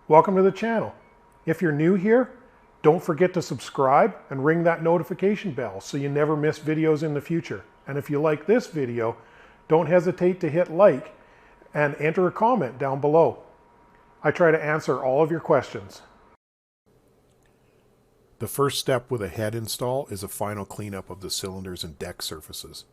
Welcome to the channel. If you're new here, don't forget to subscribe and ring that notification bell so you never miss videos in the future. And if you like this video, don't hesitate to hit like and enter a comment down below. I try to answer all of your questions. The first step with a head install is a final cleanup of the cylinders and deck surfaces.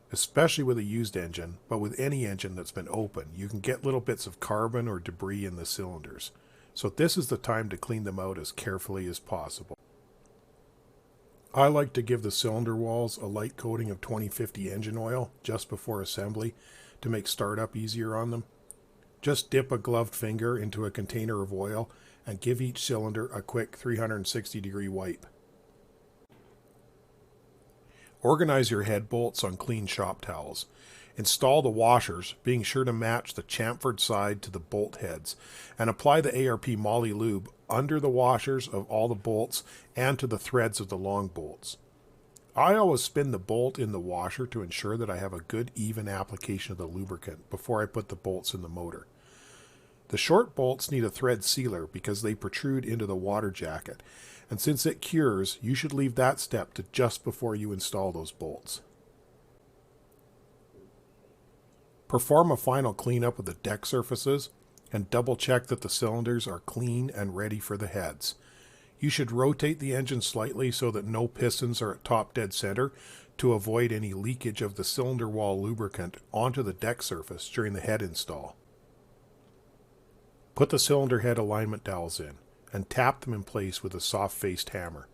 Especially with a used engine, but with any engine that's been open, you can get little bits of carbon or debris in the cylinders. So this is the time to clean them out as carefully as possible. I like to give the cylinder walls a light coating of 2050 engine oil just before assembly to make startup easier on them. Just dip a gloved finger into a container of oil and give each cylinder a quick 360-degree wipe. Organize your head bolts on clean shop towels. Install the washers, being sure to match the chamfered side to the bolt heads, and apply the ARP moly lube under the washers of all the bolts and to the threads of the long bolts. I always spin the bolt in the washer to ensure that I have a good even application of the lubricant before I put the bolts in the motor. The short bolts need a thread sealer because they protrude into the water jacket, and since it cures, you should leave that step to just before you install those bolts. Perform a final cleanup of the deck surfaces and double check that the cylinders are clean and ready for the heads. You should rotate the engine slightly so that no pistons are at top dead center to avoid any leakage of the cylinder wall lubricant onto the deck surface during the head install. Put the cylinder head alignment dowels in and tap them in place with a soft-faced hammer.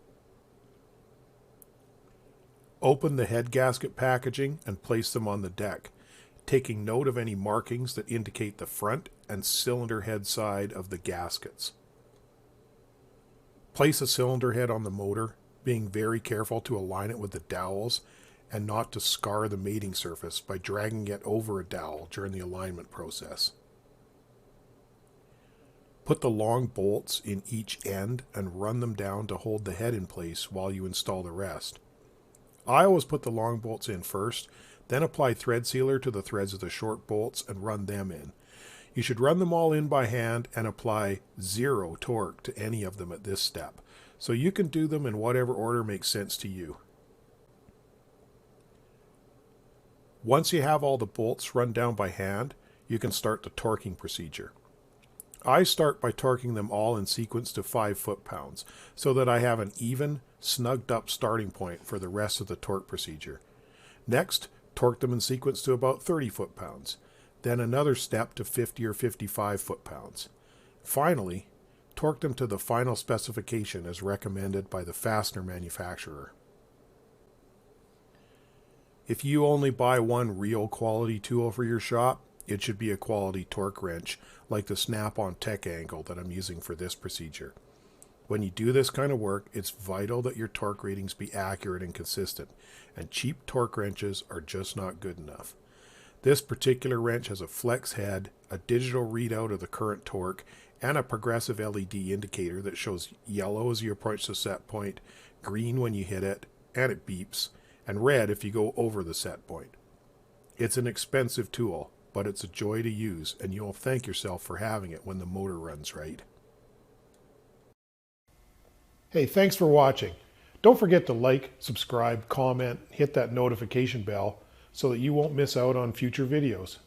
Open the head gasket packaging and place them on the deck, taking note of any markings that indicate the front and cylinder head side of the gaskets. Place a cylinder head on the motor, being very careful to align it with the dowels and not to scar the mating surface by dragging it over a dowel during the alignment process. Put the long bolts in each end and run them down to hold the head in place while you install the rest. I always put the long bolts in first, then apply thread sealer to the threads of the short bolts and run them in. You should run them all in by hand and apply zero torque to any of them at this step, so you can do them in whatever order makes sense to you. Once you have all the bolts run down by hand, you can start the torquing procedure. I start by torquing them all in sequence to 5 foot-pounds, so that I have an even, snugged up starting point for the rest of the torque procedure. Next, torque them in sequence to about 30 foot-pounds, then another step to 50 or 55 foot-pounds. Finally, torque them to the final specification as recommended by the fastener manufacturer. If you only buy one real quality tool for your shop, it should be a quality torque wrench like the Snap-on Tech Angle that I'm using for this procedure. When you do this kind of work, it's vital that your torque readings be accurate and consistent, and cheap torque wrenches are just not good enough. This particular wrench has a flex head, a digital readout of the current torque, and a progressive LED indicator that shows yellow as you approach the set point, green when you hit it, and it beeps, and red if you go over the set point. It's an expensive tool, but it's a joy to use, and you'll thank yourself for having it when the motor runs right. Hey, thanks for watching. Don't forget to like, subscribe, comment, hit that notification bell so that you won't miss out on future videos.